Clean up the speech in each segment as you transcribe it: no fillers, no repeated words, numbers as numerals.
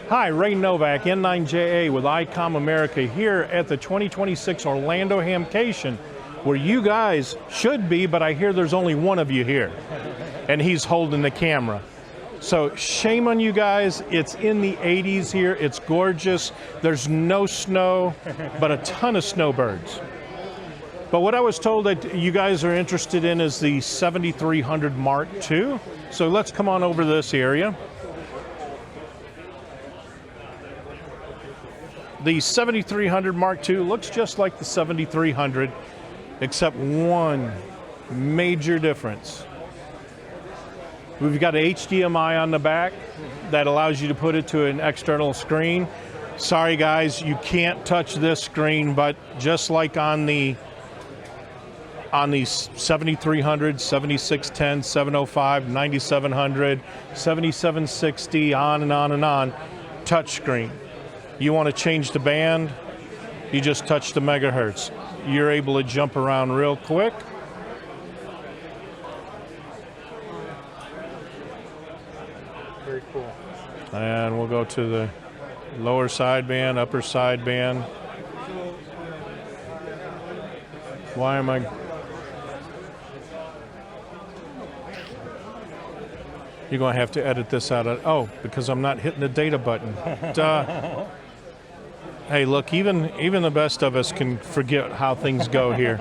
Hi, Ray N9JA with Icom America here at the 2026 Orlando HamCation, where you guys should be, but I hear there's only one of you here, and he's holding the camera. So shame on you guys. It's in the 80s here. It's gorgeous. There's no snow, but a ton of snowbirds. But what I was told that you guys are interested in is the 7300 Mark II. So let's come on over to this area. The 7300 Mark II looks just like the 7300, except one major difference. We've got HDMI on the back that allows you to put it to an external screen. Sorry guys, you can't touch this screen, but just like on the 7300, 7610, 705, 9700, 7760, on and on and on, touch screen. You want to change the band, you just touch the megahertz. You're able to jump around real quick. Very cool. And we'll go to the lower sideband, upper sideband. Why am I? You're going to have to edit this out. Oh, because I'm not hitting the data button. Duh. Hey, look, even the best of us can forget how things go here.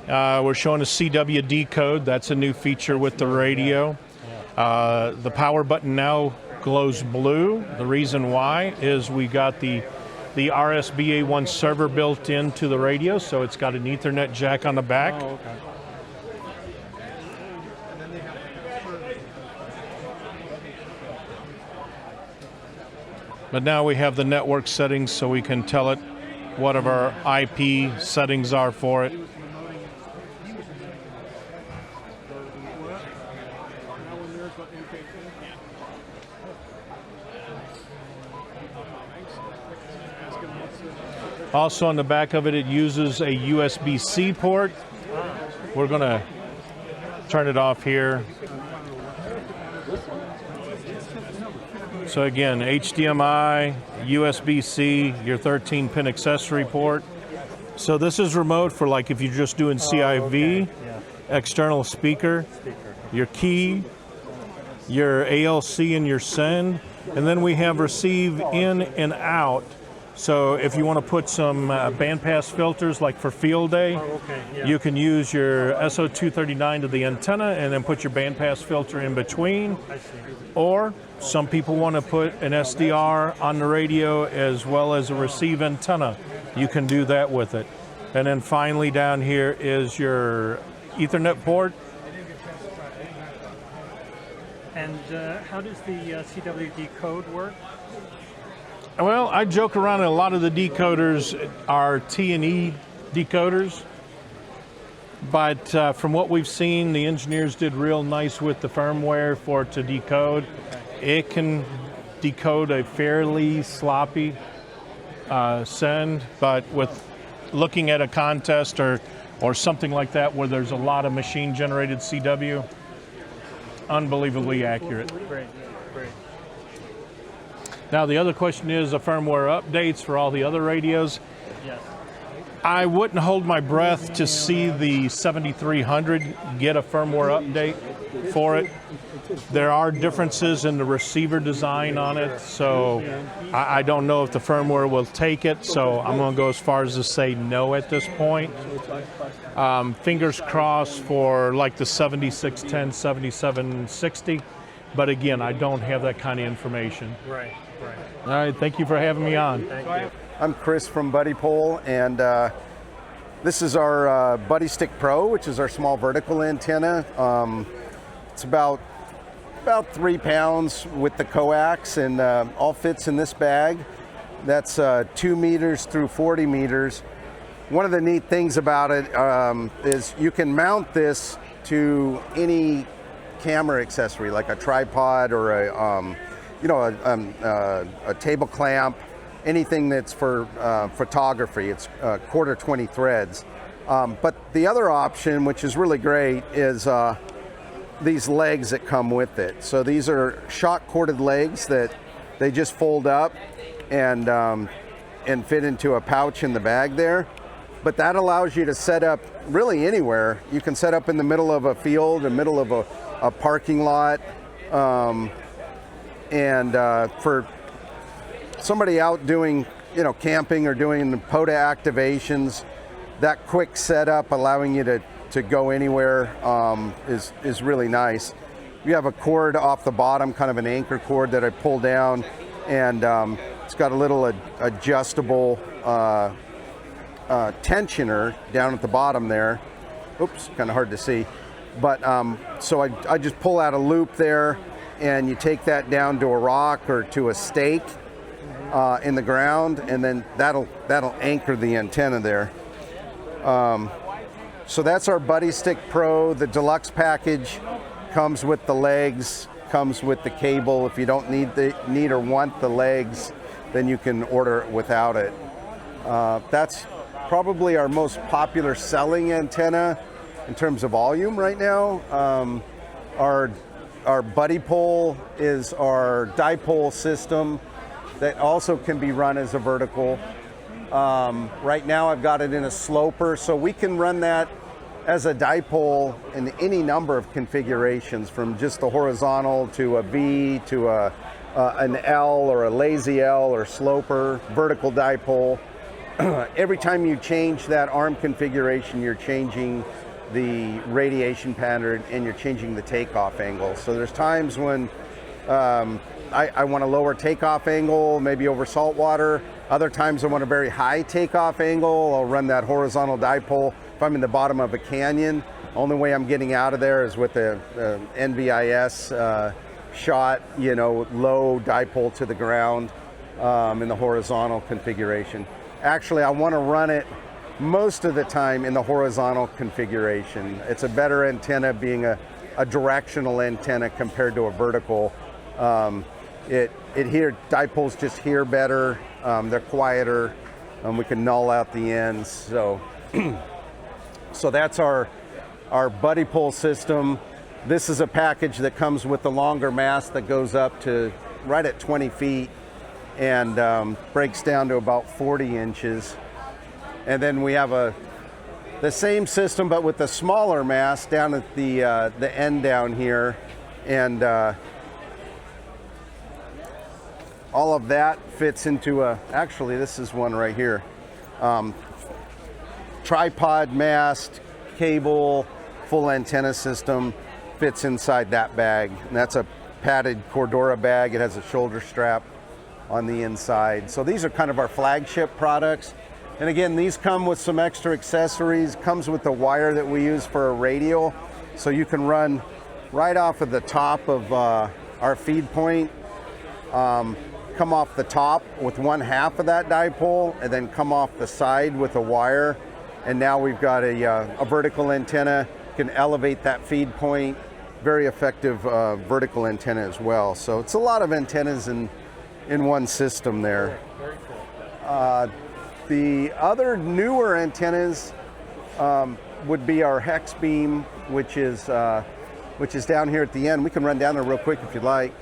We're showing a CW decode. That's a new feature with the radio. The power button now glows blue. The reason why is we got the RSBA1 server built into the radio, so it's got an Ethernet jack on the back. Oh, okay. But now we have the network settings, so we can tell it what of our IP settings are for it. Also on the back of it, it uses a USB-C port. We're going to turn it off here. So again, HDMI, USB-C, your 13-pin accessory port. So this is remote for like if you're just doing CIV, okay. Yeah. External speaker, your key, your ALC and your send, and then we have receive in and out. So if you want to put some bandpass filters like for field day, you can use your SO239 to the antenna and then put your bandpass filter in between. Or some people want to put an SDR on the radio as well as a receive antenna. You can do that with it. And then finally down here is your Ethernet port. And how does the CW decode work? Well, I joke around, a lot of the decoders are T&E decoders, but from what we've seen, the engineers did real nice with the firmware for it to decode. It can decode a fairly sloppy send, but with looking at a contest or something like that where there's a lot of machine-generated CW, unbelievably accurate. Great, great. Now the other question is the firmware updates for all the other radios. Yes. I wouldn't hold my breath to see the 7300 get a firmware update for it. There are differences in the receiver design on it, so I don't know if the firmware will take it, so I'm going to go as far as to say no at this point. Fingers crossed for like the 7610, 7760, but again, I don't have that kind of information. Right, right. All right, thank you for having me on. Thank you. I'm Chris from Buddipole, and this is our Buddy Stick Pro, which is our small vertical antenna. It's about 3 pounds with the coax, and all fits in this bag. That's 2 meters through 40 meters. One of the neat things about it is you can mount this to any camera accessory, like a tripod or a table clamp, anything that's for photography. It's 1/4-20 threads. But the other option, which is really great, is these legs that come with it. So these are shock corded legs that They just fold up and fit into a pouch in the bag there. But that allows you to set up really anywhere. You can set up in the middle of a field, the middle of a parking lot, for somebody out doing, camping or doing POTA activations, that quick setup allowing you to go anywhere is really nice. You have a cord off the bottom, kind of an anchor cord that I pull down, and it's got a little adjustable tensioner down at the bottom there. Oops, kind of hard to see. But so I just pull out a loop there, and you take that down to a rock or to a stake in the ground, and then that'll anchor the antenna there. So that's our Buddy Stick Pro. The Deluxe package comes with the legs, comes with the cable. If you don't need or want the legs, then you can order it without it. That's probably our most popular selling antenna in terms of volume right now. Our Buddipole is our dipole system that also can be run as a vertical. Right now I've got it in a sloper, so we can run that as a dipole in any number of configurations, from just the horizontal to a V to an L or a lazy L or sloper, vertical dipole. Every time you change that arm configuration, you're changing the radiation pattern and you're changing the takeoff angle. So there's times when I want a lower takeoff angle, maybe over salt water. Other times I want a very high takeoff angle. I'll run that horizontal dipole. If I'm in the bottom of a canyon, only way I'm getting out of there is with the NVIS shot, low dipole to the ground in the horizontal configuration. Actually, I want to run it most of the time in the horizontal configuration. It's a better antenna being a directional antenna compared to a vertical. Dipoles just hear better, they're quieter, we can null out the ends. So, so that's our Buddipole system. This is a package that comes with the longer mast that goes up to right at 20 feet and breaks down to about 40 inches. And then we have the same system but with the smaller mast down at the end down here, and all of that fits into actually this is one right here. Tripod mast, cable, full antenna system fits inside that bag. And that's a padded Cordura bag. It has a shoulder strap on the inside. So these are kind of our flagship products. And again, these come with some extra accessories. Comes with the wire that we use for a radial. So you can run right off of the top of our feed point, come off the top with one half of that dipole, and then come off the side with a wire. And now we've got a vertical antenna, can elevate that feed point. Very effective vertical antenna as well. So it's a lot of antennas in one system there. Very cool. The other newer antennas would be our hex beam, which is down here at the end. We can run down there real quick if you'd like.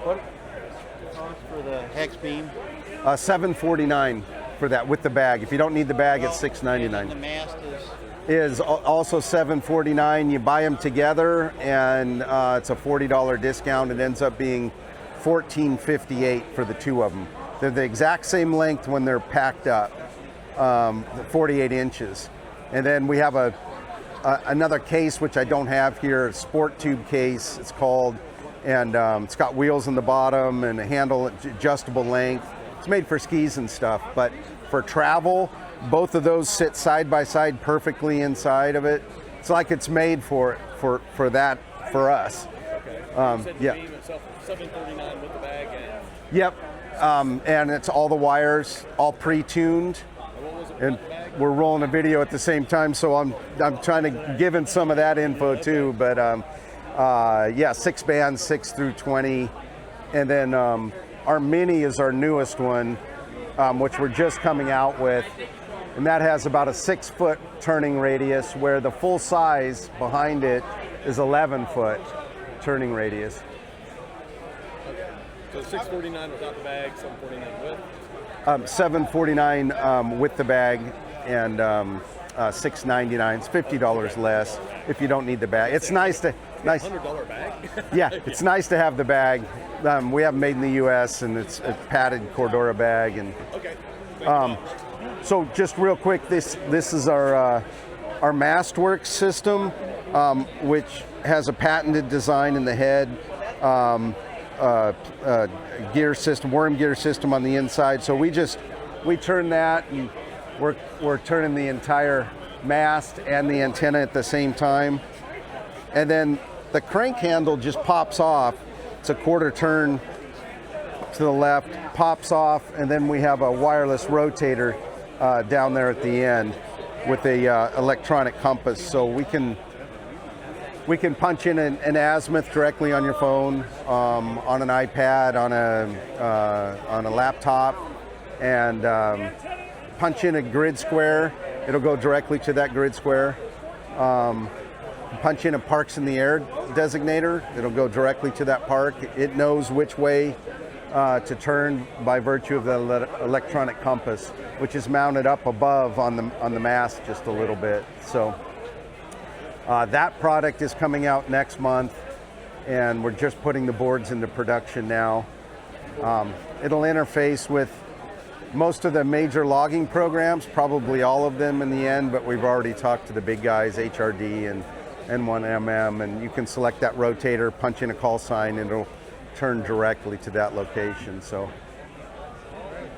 What cost for the hex beam? $749 for that with the bag. If you don't need the bag, it's $699. The mast is also $749. You buy them together, and it's a $40 discount. It ends up being $1458 for the two of them. They're the exact same length when they're packed up, 48 inches. And then we have another case, which I don't have here, a sport tube case, it's called, and it's got wheels in the bottom and a handle, adjustable length. It's made for skis and stuff, but for travel, both of those sit side by side perfectly inside of it. It's like it's made for that, for us. Okay. Yeah. $739 with the bag. Yep, and it's all the wires, all pre-tuned. What was it And with the bag? we're rolling a video at the same time, so I'm trying to give in some of that info too. But yeah, 6 bands, 6 through 20, and then our Mini is our newest one, which we're just coming out with, and that has about a 6-foot turning radius, where the full size behind it is 11-foot turning radius. So $649 without the bag, $749 with. $749 with the bag, and $699. It's $50 less if you don't need the bag. It's nice to $100 bag. Yeah, it's nice to have the bag. We have them made in the U.S. and it's a padded Cordura bag. And Okay. so just real quick, this is our Mastwerks system, which has a patented design in the head, gear system, worm gear system on the inside. So we turn that, and we're turning the entire mast and the antenna at the same time. And then the crank handle just pops off. It's a quarter turn to the left, pops off, and then we have a wireless rotator down there at the end with a electronic compass. So we can punch in an azimuth directly on your phone, on an iPad, on a laptop, and punch in a grid square. It'll go directly to that grid square. Punch in a parks in the air designator. It'll go directly to that park. It knows which way to turn by virtue of the electronic compass, which is mounted up above on the mast just a little bit. So that product is coming out next month, and we're just putting the boards into production now. It'll interface with most of the major logging programs, probably all of them in the end, but we've already talked to the big guys, HRD and N1MM, and you can select that rotator, punch in a call sign, and it'll turn directly to that location. So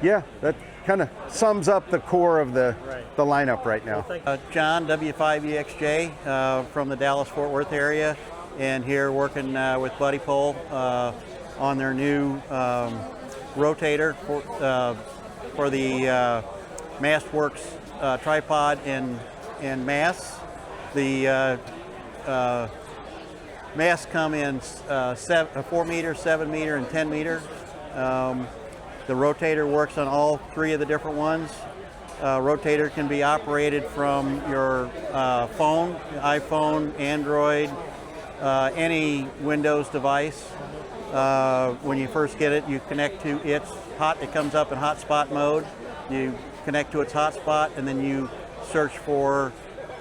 yeah, that kind of sums up the core of the lineup right now. John W5EXJ from the Dallas-Fort Worth area, and here working with Buddipole on their new rotator for the Mastwerks tripod and masts. The masts come in 4 meter, 7 meter, and 10 meter. The rotator works on all three of the different ones. Rotator can be operated from your phone, iPhone, Android, any Windows device. When you first get it, you connect to it comes up in hotspot mode. You connect to its hotspot, and then you search for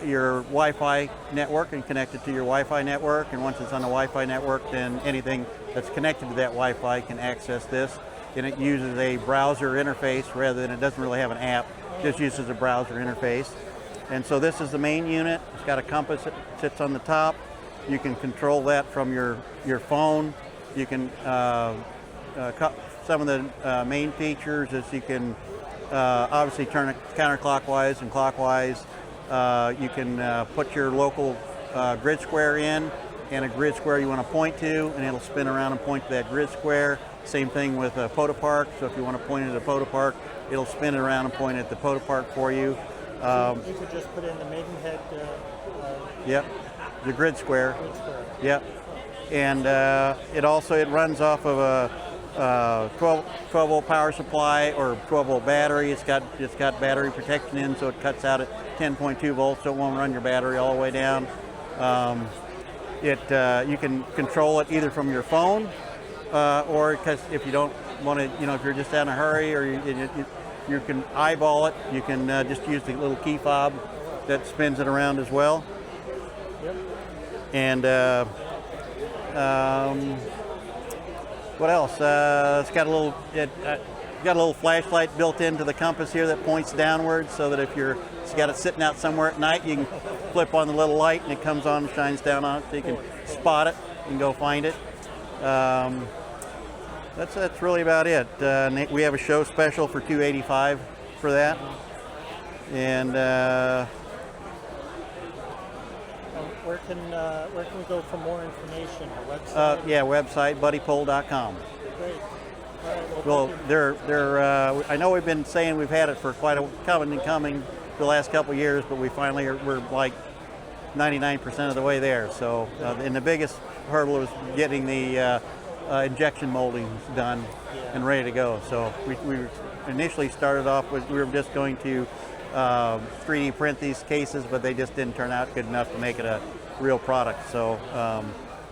your Wi-Fi network and connect it to your Wi-Fi network. And once it's on the Wi-Fi network, then anything that's connected to that Wi-Fi can access this. And it uses a browser interface rather than, it doesn't really have an app, just uses a browser interface. And so this is the main unit. It's got a compass that sits on the top. You can control that from your phone. You can, some of the main features is you can obviously turn it counterclockwise and clockwise. You can put your local grid square in, and a grid square you want to point to, and it'll spin around and point to that grid square. Same thing with a photopark. So if you want to point at a photopark, it'll spin it around and point at the photopark for you. You could just put in the Maidenhead. Yep, the grid square. Yep, and it runs off of a 12 volt power supply or 12 volt battery. It's got battery protection in, so it cuts out at 10.2 volts, so it won't run your battery all the way down. You can control it either from your phone, or because if you don't want to, if you're just in a hurry, or you can eyeball it. You can just use the little key fob that spins it around as well. Yep. And what else? It's got a little flashlight built into the compass here that points downwards, so that if you've got it sitting out somewhere at night, you can flip on the little light and it comes on and shines down on it, so you can spot it and go find it. That's really about it. We have a show special for $285 for that, and where can we go for more information? Our website? yeah, website buddipole.com. Great. All right, Well, they're I know we've been saying we've had it for quite a coming the last couple of years, but we're like 99% of the way there. So, and the biggest hurdle was getting the injection molding done and ready to go. So we initially started off with, we were just going to 3D print these cases, but they just didn't turn out good enough to make it a real product. So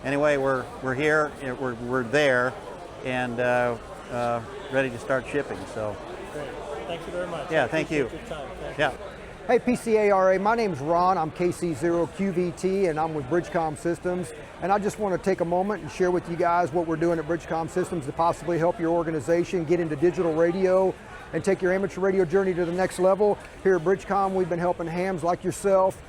anyway, we're here, we're there, and ready to start shipping. So, Great. Thank you very much. yeah, I thank you. appreciate your time. Thank Yeah. you. Hey PCARA, my name's Ron, I'm KC0QVT and I'm with Bridgecom Systems, and I just want to take a moment and share with you guys what we're doing at Bridgecom Systems to possibly help your organization get into digital radio and take your amateur radio journey to the next level. Here at Bridgecom, we've been helping hams like yourself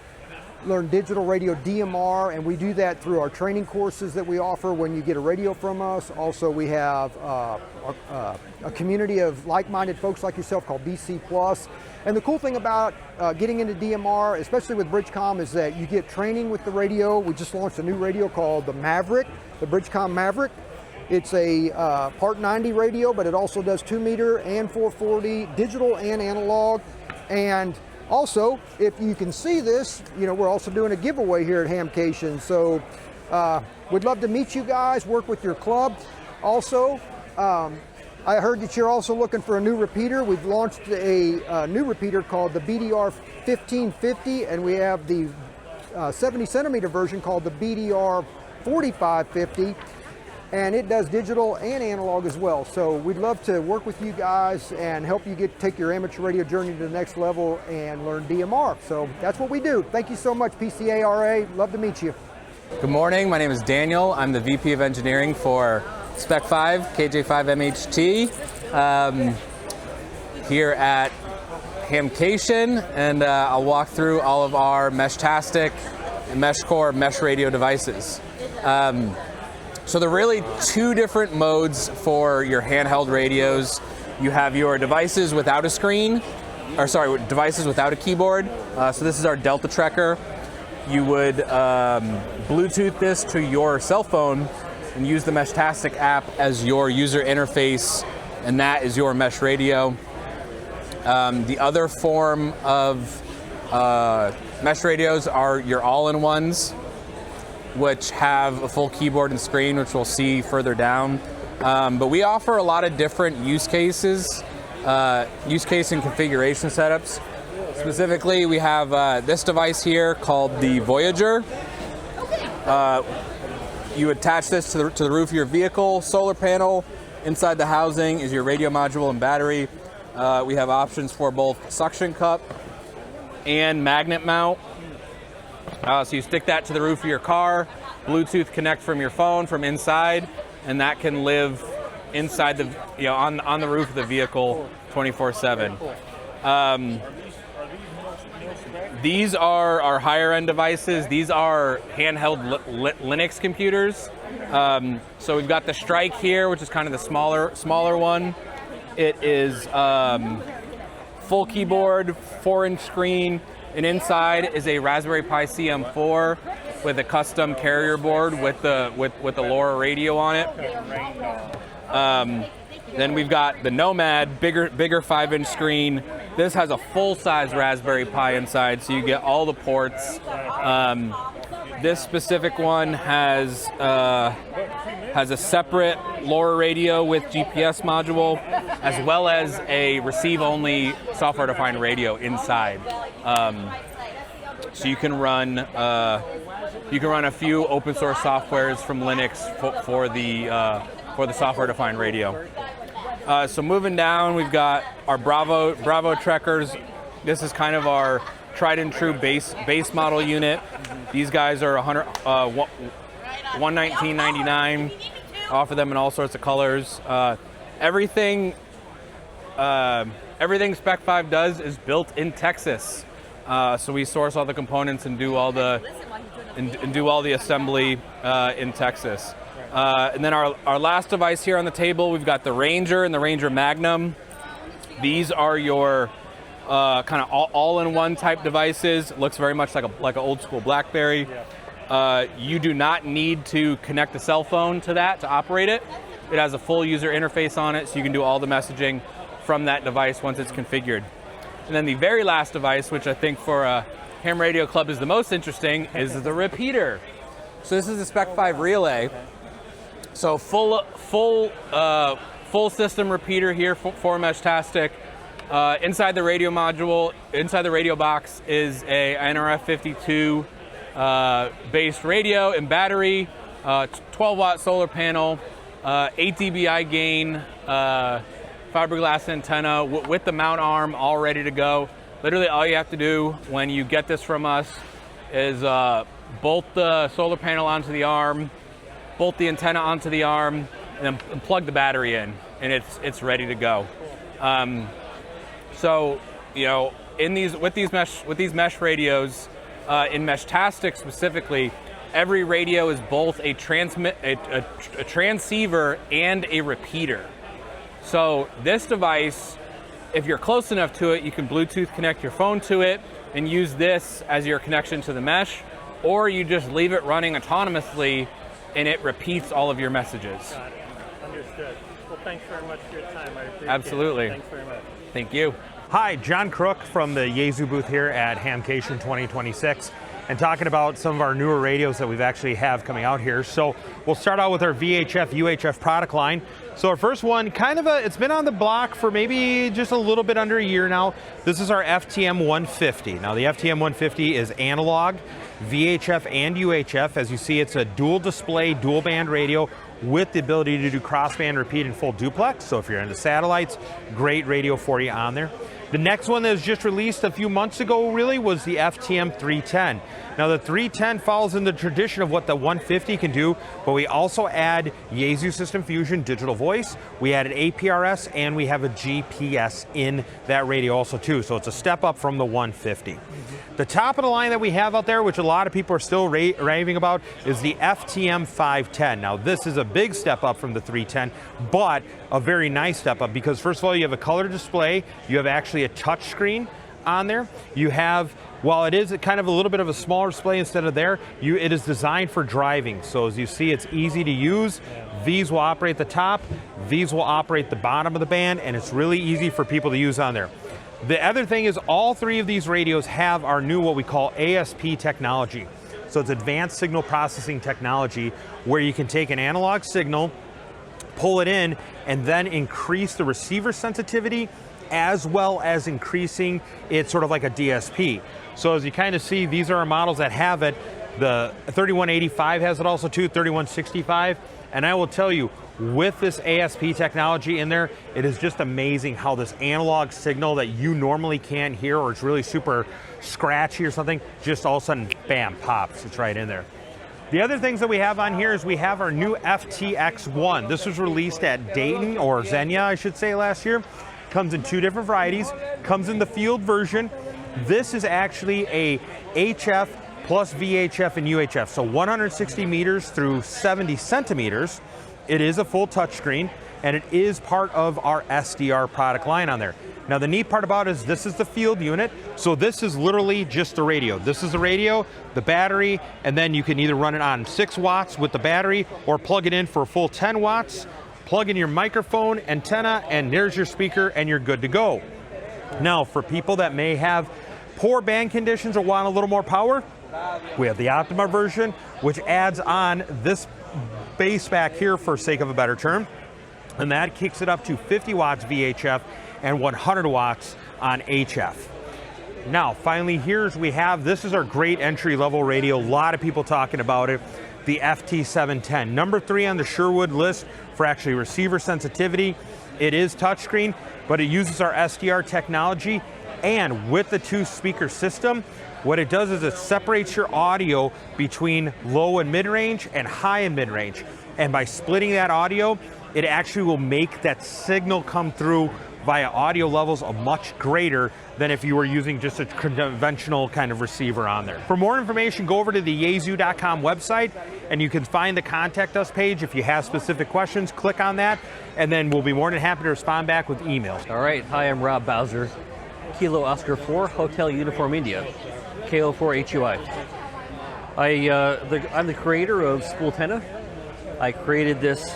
learn digital radio DMR, and we do that through our training courses that we offer when you get a radio from us. Also, we have a community of like-minded folks like yourself called BC Plus. And the cool thing about getting into DMR, especially with Bridgecom, is that you get training with the radio. We just launched a new radio called the Maverick, the Bridgecom Maverick. It's a Part 90 radio, but it also does 2 meter and 440, digital and analog. And also, if you can see this, you know, we're also doing a giveaway here at HamCation. So we'd love to meet you guys, work with your club. Also, I heard that you're also looking for a new repeater. We've launched a new repeater called the BDR 1550, and we have the 70 centimeter version called the BDR 4550. And it does digital and analog as well. So we'd love to work with you guys and help you take your amateur radio journey to the next level and learn DMR. So that's what we do. Thank you so much, PCARA. Love to meet you. Good morning, my name is Daniel. I'm the VP of Engineering for Spec 5 KJ5MHT here at HamCation, and I'll walk through all of our Meshtastic and MeshCore mesh radio devices. So there are really two different modes for your handheld radios. You have your devices without a screen, or sorry, devices without a keyboard. So this is our Delta Trekker. You would Bluetooth this to your cell phone and use the Meshtastic app as your user interface, and that is your mesh radio. The other form of mesh radios are your all-in-ones, which have a full keyboard and screen, which we'll see further down. But we offer a lot of different use case and configuration setups. Specifically, we have this device here called the Voyager. You attach this to the roof of your vehicle, solar panel. Inside the housing is your radio module and battery. We have options for both suction cup and magnet mount. So you stick that to the roof of your car, Bluetooth connect from your phone from inside, and that can live inside the, on the roof of the vehicle 24/7. These are our higher end devices. These are handheld Linux computers. So we've got the Strike here, which is kind of the smaller one. It is full keyboard, 4-inch screen, and inside is a Raspberry Pi CM4 with a custom carrier board with the LoRa radio on it. Then we've got the Nomad, bigger 5-inch screen. This has a full-size Raspberry Pi inside, so you get all the ports. This specific one has a separate LoRa radio with GPS module, as well as a receive-only software-defined radio inside. So you can run a few open-source softwares from Linux for the software-defined radio. So moving down, we've got our Bravo Trekkers. This is kind of our tried and true base model unit. These guys are $119.99. Offer them in all sorts of colors. Everything Spec 5 does is built in Texas. So we source all the components and do all the assembly in Texas. And then our last device here on the table, we've got the Ranger and the Ranger Magnum. These are your kind of all-in-one type devices. It looks very much like an old school BlackBerry. You do not need to connect a cell phone to that to operate it. It has a full user interface on it, so you can do all the messaging from that device once it's configured. And then the very last device, which I think for a ham radio club is the most interesting, is the repeater. So this is the Spec 5 relay. So full system repeater here for Meshtastic. Inside the radio module, inside the radio box is a NRF52 based radio and battery, 12-watt solar panel, 8 dBi gain, fiberglass antenna with the mount arm all ready to go. Literally all you have to do when you get this from us is bolt the solar panel onto the arm, bolt the antenna onto the arm, and then plug the battery in, and it's ready to go. So, you know, with these mesh radios, in Meshtastic specifically, every radio is both a transceiver and a repeater. So this device, if you're close enough to it, you can Bluetooth connect your phone to it and use this as your connection to the mesh, or you just leave it running autonomously and it repeats all of your messages. Got it. Understood. Well, thanks very much for your time. I appreciate Absolutely. it. Thanks very much. Thank you. Hi, John Crook from the Yaesu booth here at HamCation 2026, and talking about some of our newer radios that we've actually have coming out here. So we'll start out with our VHF, UHF product line. So our first one, it's been on the block for maybe just a little bit under a year now. This is our FTM 150. Now the FTM 150 is analog, VHF and UHF. As you see, it's a dual display, dual band radio with the ability to do crossband repeat and full duplex. So if you're into satellites, great radio for you on there. The next one that was just released a few months ago really was the FTM 310. Now the 310 follows in the tradition of what the 150 can do, but we also add Yaesu System Fusion digital voice, we added APRS, and we have a GPS in that radio also too, so it's a step up from the 150. The top of the line that we have out there, which a lot of people are still raving about, is the FTM 510. Now this is a big step up from the 310, but a very nice step up because first of all, you have a color display, you have actually a touch screen on there. You have, while it is kind of a little bit of a smaller display instead of there, it is designed for driving. So as you see, it's easy to use. These will operate the top, these will operate the bottom of the band, and it's really easy for people to use on there. The other thing is all three of these radios have our new what we call ASP technology. So it's advanced signal processing technology where you can take an analog signal, pull it in, and then increase the receiver sensitivity as well as increasing it sort of like a DSP. So as you kind of see, these are our models that have it. The 3185 has it also too, 3165. And I will tell you, with this ASP technology in there, it is just amazing how this analog signal that you normally can't hear or it's really super scratchy or something, just all of a sudden, bam, pops, it's right in there. The other things that we have on here is we have our new FTX1. This was released at Dayton, or Xenia, I should say, last year. Comes in two different varieties, comes in the field version. This is actually a HF plus VHF and UHF, so 160 meters through 70 centimeters. It is a full touchscreen, and it is part of our SDR product line on there. Now the neat part about it is this is the field unit, so this is literally just the radio. This is the radio, the battery, and then you can either run it on 6 watts with the battery or plug it in for a full 10 watts, plug in your microphone, antenna, and there's your speaker, and you're good to go. Now for people that may have poor band conditions or want a little more power, we have the Optima version, which adds on this bass back here for sake of a better term, and that kicks it up to 50 watts VHF and 100 watts on HF. Now, finally, this is our great entry-level radio. A lot of people talking about it, the FT710. Number 3 on the Sherwood list for actually receiver sensitivity. It is touchscreen, but it uses our SDR technology, and with the 2-speaker system, what it does is it separates your audio between low and mid-range and high and mid-range. And by splitting that audio, it actually will make that signal come through via audio levels much greater than if you were using just a conventional kind of receiver on there. For more information, go over to the yaesu.com website and you can find the contact us page. If you have specific questions, click on that, and then we'll be more than happy to respond back with emails. All right, hi, I'm Rob Bowser, Kilo Oscar 4, Hotel Uniform India, KO4HUI. I'm the creator of Spooltenna. I created this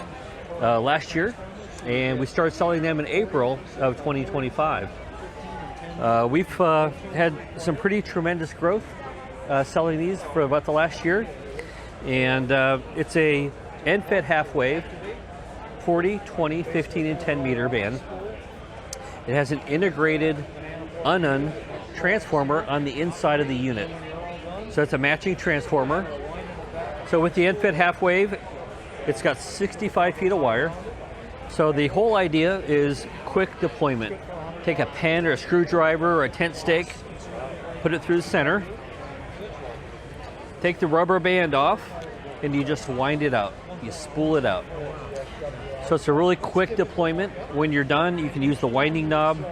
last year, and we started selling them in April of 2025. We've had some pretty tremendous growth selling these for about the last year, and it's a end-fed half-wave, 40, 20, 15, and 10 meter band. It has an integrated UNUN transformer on the inside of the unit. So it's a matching transformer. So with the end-fed half-wave, It's got 65 feet of wire. So the whole idea is quick deployment. Take a pen or a screwdriver or a tent stake, put it through the center, take the rubber band off, and you just wind it out. You spool it out. So it's a really quick deployment. When you're done, you can use the winding knob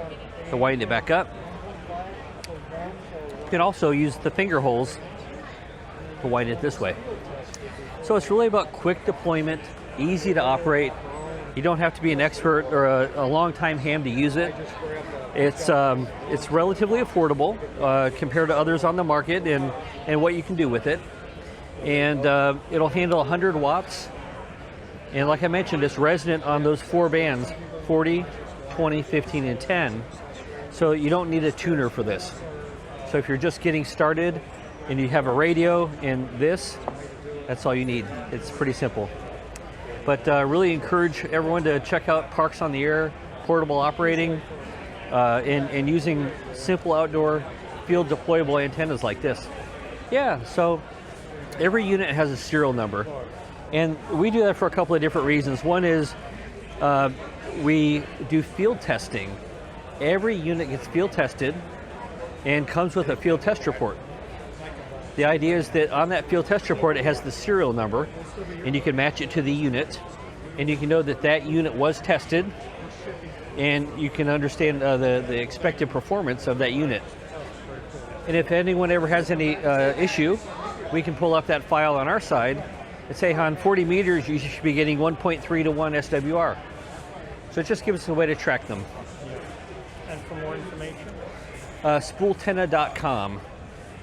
to wind it back up. You can also use the finger holes to wind it this way. So it's really about quick deployment, easy to operate. You don't have to be an expert or a long-time ham to use it. It's relatively affordable compared to others on the market and what you can do with it. And it'll handle 100 watts. And like I mentioned, it's resonant on those 4 bands, 40, 20, 15, and 10. So you don't need a tuner for this. So if you're just getting started and you have a radio and this, that's all you need. It's pretty simple. But really encourage everyone to check out Parks on the Air, portable operating, and using simple outdoor field deployable antennas like this. Yeah, so every unit has a serial number. And we do that for a couple of different reasons. One is we do field testing. Every unit gets field tested and comes with a field test report. The idea is that on that field test report, it has the serial number, and you can match it to the unit, and you can know that that unit was tested, and you can understand the expected performance of that unit. And if anyone ever has any issue, we can pull up that file on our side and say on 40 meters, you should be getting 1.3 to 1 SWR. So it just gives us a way to track them. And for more information? Spooltenna.com.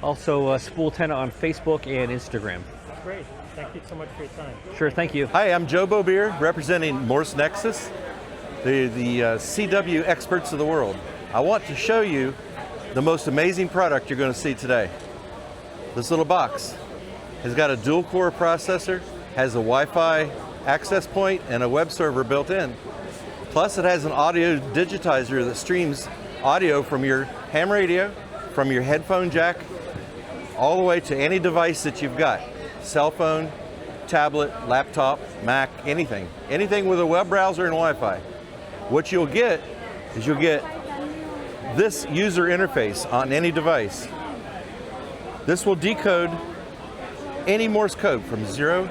Also Spooltenna on Facebook and Instagram. Great. Thank you so much for your time. Sure, thank you. Hi, I'm Joe Bobeer, representing MorseNexus, the CW experts of the world. I want to show you the most amazing product you're going to see today. This little box has got a dual-core processor, has a Wi-Fi access point, and a web server built in. Plus, it has an audio digitizer that streams audio from your ham radio, from your headphone jack, all the way to any device that you've got. Cell phone, tablet, laptop, Mac, anything. Anything with a web browser and Wi-Fi. What you'll get is you'll get this user interface on any device. This will decode any Morse code from 1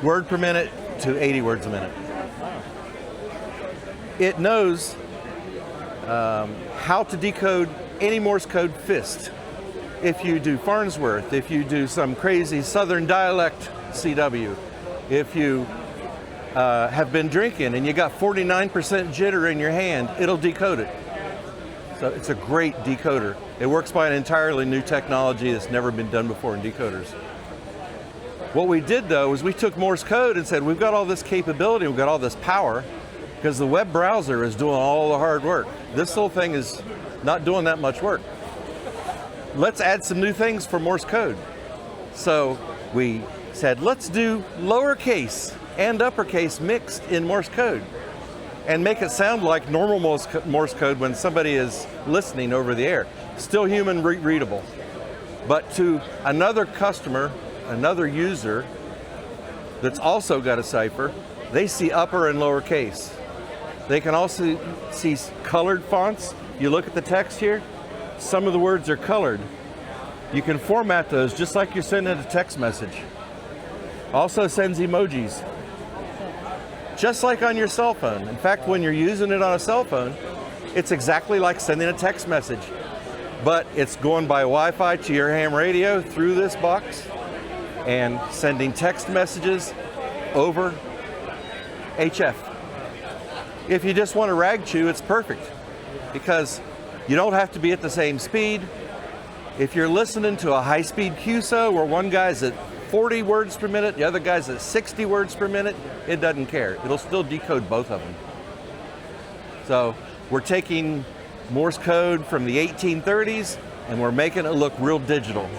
word per minute to 80 words a minute. It knows how to decode any Morse code fist. If you do Farnsworth, if you do some crazy Southern dialect CW, if you have been drinking and you got 49% jitter in your hand, it'll decode it. So it's a great decoder. It works by an entirely new technology that's never been done before in decoders. What we did though is we took Morse code and said, we've got all this capability, we've got all this power, because the web browser is doing all the hard work. This whole thing is not doing that much work. Let's add some new things for Morse code. So we said, let's do lowercase and uppercase mixed in Morse code and make it sound like normal Morse code when somebody is listening over the air. Still human readable. But to another customer, another user that's also got a cipher, they see upper and lower case. They can also see colored fonts. You look at the text here, some of the words are colored. You can format those just like you're sending a text message. Also sends emojis, just like on your cell phone. In fact, when you're using it on a cell phone, it's exactly like sending a text message, but it's going by Wi-Fi to your ham radio through this box and sending text messages over HF. If you just want to rag chew, it's perfect because you don't have to be at the same speed. If you're listening to a high-speed QSO where one guy's at 40 words per minute, the other guy's at 60 words per minute, it doesn't care. It'll still decode both of them. So we're taking Morse code from the 1830s and we're making it look real digital.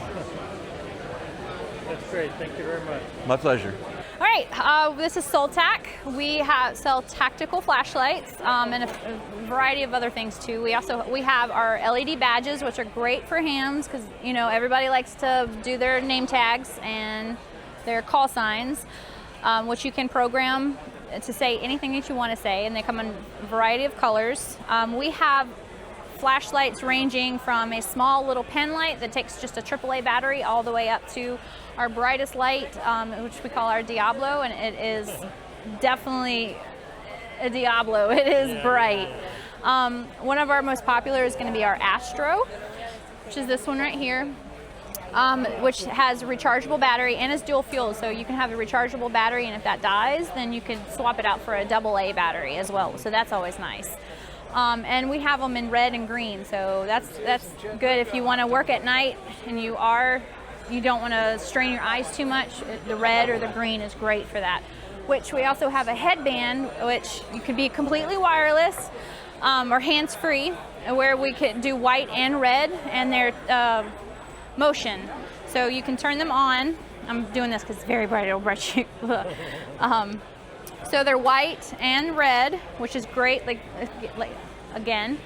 That's great. Thank you very much. My pleasure. All right, this is Sol-Tac. We sell tactical flashlights and a variety of other things too. We have our LED badges, which are great for hams because everybody likes to do their name tags and their call signs, which you can program to say anything that you want to say, and they come in a variety of colors. We have flashlights ranging from a small little pen light that takes just a AAA battery all the way up to our brightest light, which we call our Diablo, and it is definitely a Diablo. It is bright. One of our most popular is going to be our Astro, which is this one right here, which has a rechargeable battery and is dual fuel, so you can have a rechargeable battery, and if that dies, then you can swap it out for a AA battery as well, so that's always nice. And we have them in red and green, so that's good if you want to work at night and you don't want to strain your eyes too much. The red or the green is great for that. Which we also have a headband, which you could be completely wireless or hands-free, where we could do white and red, and they're motion. So you can turn them on. I'm doing this because it's very bright, it'll bright you. So they're white and red, which is great, like again,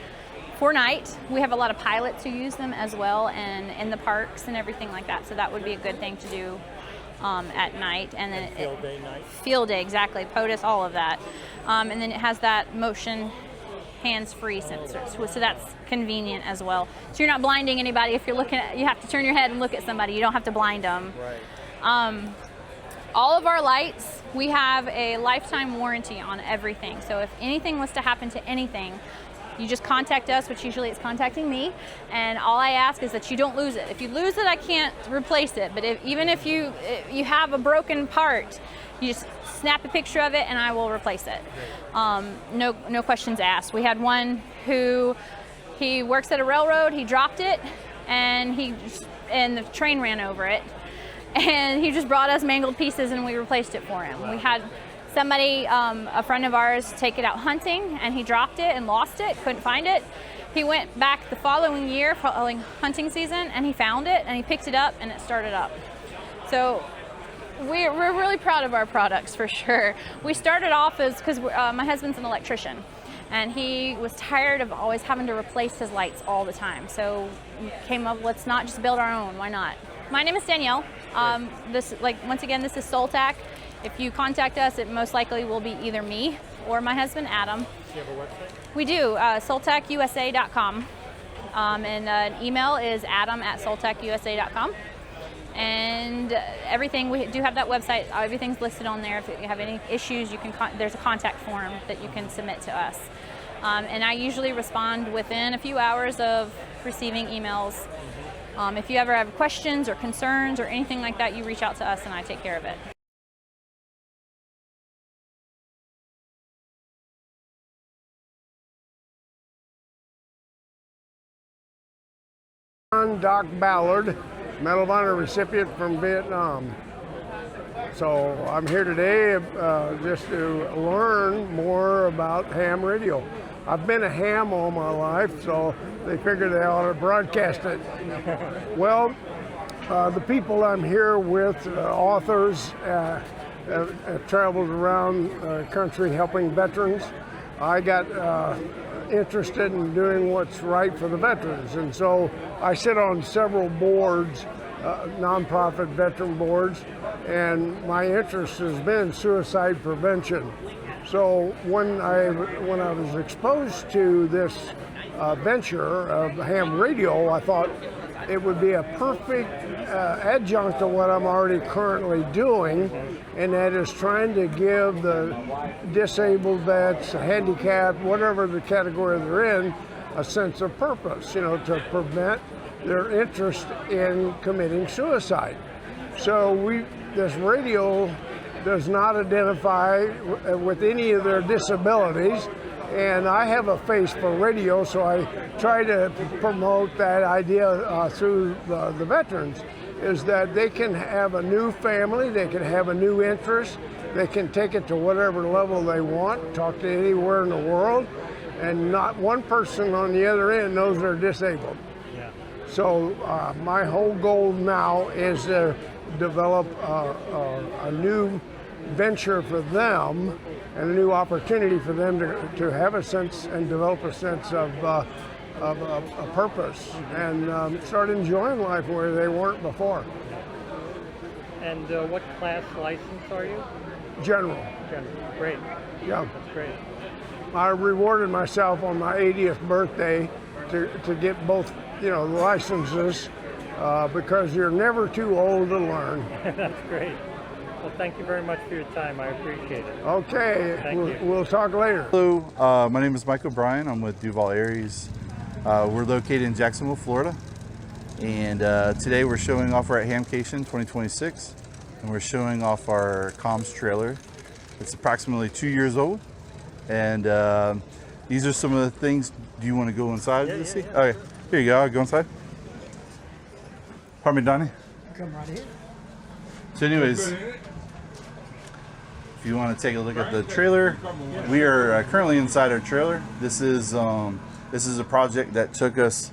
for night. We have a lot of pilots who use them as well, and in the parks and everything like that. So that would be a good thing to do at night. And then field day, night. Field day, exactly. POTUS, all of that. And then it has that motion hands-free sensor, so that's convenient as well. So you're not blinding anybody. If you're looking at, you have to turn your head and look at somebody. You don't have to blind them. Right. All of our lights, we have a lifetime warranty on everything. So if anything was to happen to anything, you just contact us, which usually is contacting me, and all I ask is that you don't lose it. If you lose it, I can't replace it, but even if you have a broken part, you just snap a picture of it and I will replace it. No questions asked. We had one who, he works at a railroad, he dropped it, and the train ran over it. And he just brought us mangled pieces and we replaced it for him. We had somebody, a friend of ours, take it out hunting, and he dropped it and lost it, couldn't find it. He went back the following year, following hunting season, and he found it and he picked it up and it started up. So we're really proud of our products for sure. We started off because my husband's an electrician, and he was tired of always having to replace his lights all the time. So we came up, let's not just build our own, why not? My name is Danielle. Once again, this is Sol-Tac. If you contact us, it most likely will be either me or my husband, Adam. Do you have a website? We do, soltacusa.com. And an email is adam@soltacusa.com. And everything, we do have that website, everything's listed on there. If you have any issues, there's a contact form that you can submit to us. And I usually respond within a few hours of receiving emails. If you ever have questions or concerns or anything like that, you reach out to us and I take care of it. I'm Doc Ballard, Medal of Honor recipient from Vietnam. So I'm here today just to learn more about ham radio. I've been a ham all my life, so they figured they ought to broadcast it. Well, the people I'm here with, authors, have traveled around the country helping veterans. I got interested in doing what's right for the veterans, and so I sit on several boards, nonprofit veteran boards, and my interest has been suicide prevention. So when I was exposed to this venture of ham radio, I thought it would be a perfect adjunct to what I'm already currently doing, and that is trying to give the disabled vets, handicapped, whatever the category they're in, a sense of purpose, to prevent their interest in committing suicide. So this radio does not identify with any of their disabilities, and I have a face for radio, so I try to promote that idea through the veterans, is that they can have a new family, they can have a new interest, they can take it to whatever level they want, talk to anywhere in the world, and not one person on the other end knows they're disabled. Yeah. So my whole goal now is to develop a new venture for them and a new opportunity for them to have a sense and develop a sense of a purpose and start enjoying life where they weren't before. And what class license are you? General. General. Great. Yeah. That's great. I rewarded myself on my 80th birthday to get both, you know, licenses because you're never too old to learn. That's great. Well, thank you very much for your time. I appreciate it. Okay, we'll talk later. Hello, my name is Mike O'Brien. I'm with Duval Aries. We're located in Jacksonville, Florida. And today we're showing off our HamCation 2026. And we're showing off our comms trailer. It's approximately 2 years old. And these are some of the things. Do you want to go inside to see? Okay, here you go. I'll go inside. Pardon me, Donnie. Come right here. So anyways, if you want to take a look at the trailer, we are currently inside our trailer. This is a project that took us,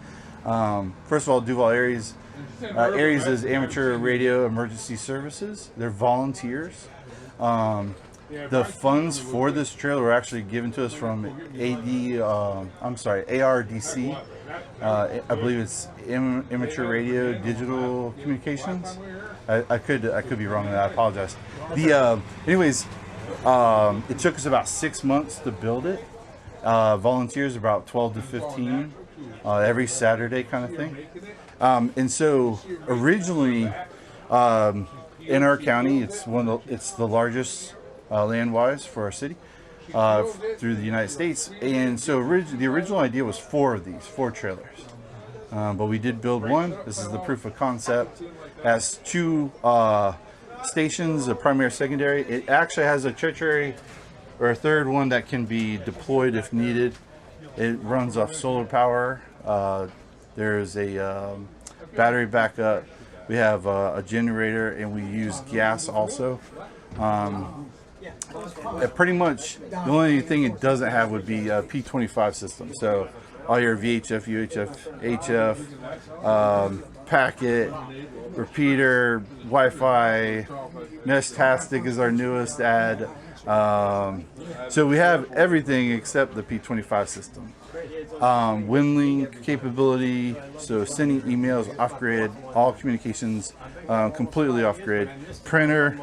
first of all, Duval Aries. Aries is Amateur Radio Emergency Services. They're volunteers. The funds for this trailer were actually given to us from ARDC. I believe it's Amateur Radio Digital Communications. I could be wrong on that. I apologize. Anyways, it took us about 6 months to build it. Volunteers about 12 to 15 every Saturday, kind of thing. And so originally in our county, it's the largest land-wise for our city through the United States. And so the original idea was 4 trailers. But we did build one. This is the proof of concept. It has 2 stations, a primary, secondary. It actually has a tertiary or a third one that can be deployed if needed. It runs off solar power. There's a battery backup. We have a generator, and we use gas also. Pretty much the only thing it doesn't have would be a P25 system. So all your VHF, UHF, HF, packet, repeater, Wi-Fi, Meshtastic is our newest add. So we have everything except the P25 system. WinLink capability, so sending emails off-grid, all communications completely off-grid. Printer,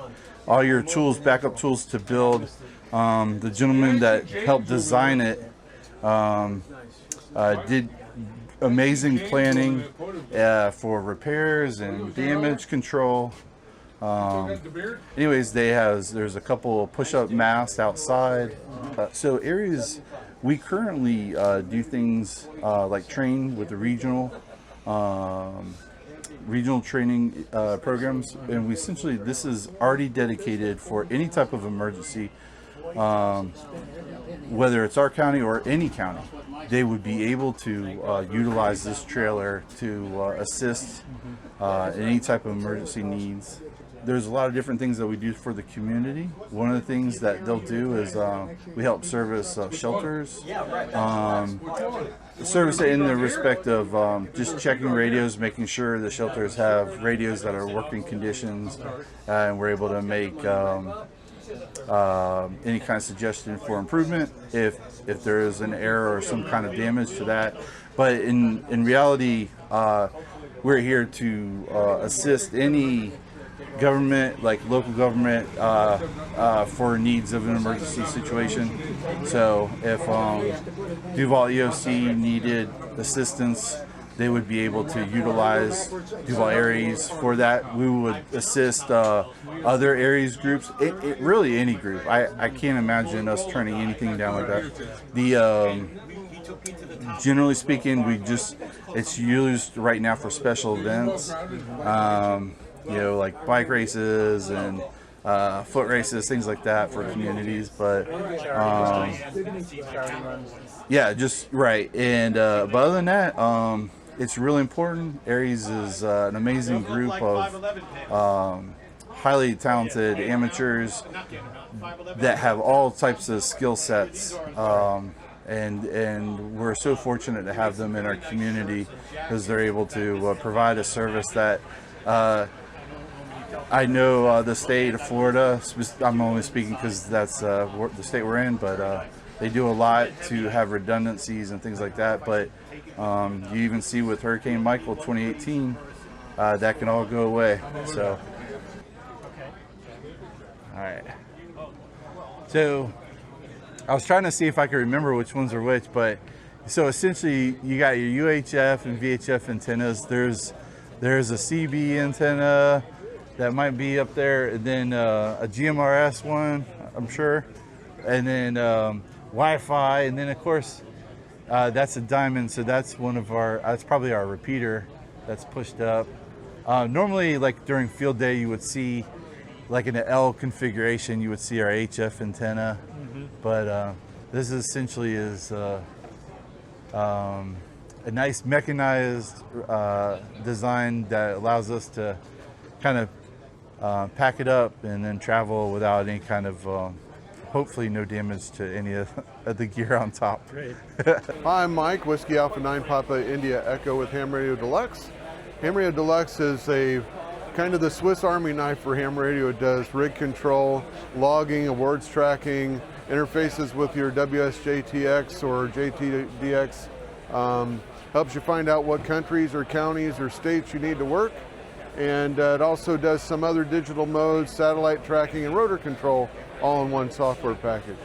all your tools, backup tools to build. The gentleman that helped design it did amazing planning for repairs and damage control. Anyways, there's a couple push-up masts outside. So areas, we currently do things like train with the regional training programs, and we essentially, this is already dedicated for any type of emergency, whether it's our county or any county. They would be able to utilize this trailer to assist in any type of emergency needs. There's a lot of different things that we do for the community. One of the things that they'll do is we help service shelters. Service it in the respect of just checking radios, making sure the shelters have radios that are working conditions, and we're able to make any kind of suggestion for improvement if there is an error or some kind of damage to that. But in reality, we're here to assist any government, like local government, for needs of an emergency situation. So if Duval EOC needed assistance, they would be able to utilize Duval Aries for that. We would assist other Aries groups, really any group. I can't imagine us turning anything down like that. Generally speaking, it's used right now for special events. You know, like bike races and foot races, things like that for communities. But yeah, just right. And but other than that, it's really important. Aries is an amazing group of highly talented amateurs that have all types of skill sets. And we're so fortunate to have them in our community because they're able to provide a service that I know the state of Florida, I'm only speaking because that's the state we're in, but they do a lot to have redundancies and things like that. But you even see with Hurricane Michael 2018, that can all go away. So, all right. So I was trying to see if I could remember which ones are which, but so essentially you got your UHF and VHF antennas. There's a CB antenna that might be up there, and then a GMRS one, I'm sure, and then Wi-Fi, and then of course that's a diamond, so that's that's probably our repeater that's pushed up. Normally, like during field day, you would see, like in the L configuration, you would see our HF antenna, but this essentially is a nice mechanized design that allows us to kind of pack it up and then travel without any kind of, hopefully no damage to any of the gear on top. Great. Hi, I'm Mike, Whiskey Alpha 9 Papa India Echo with Ham Radio Deluxe. Ham Radio Deluxe is a kind of the Swiss Army knife for ham radio. It does rig control, logging, awards tracking, interfaces with your WSJTX or JTDX, helps you find out what countries or counties or states you need to work. And it also does some other digital modes, satellite tracking, and rotor control all in one software package.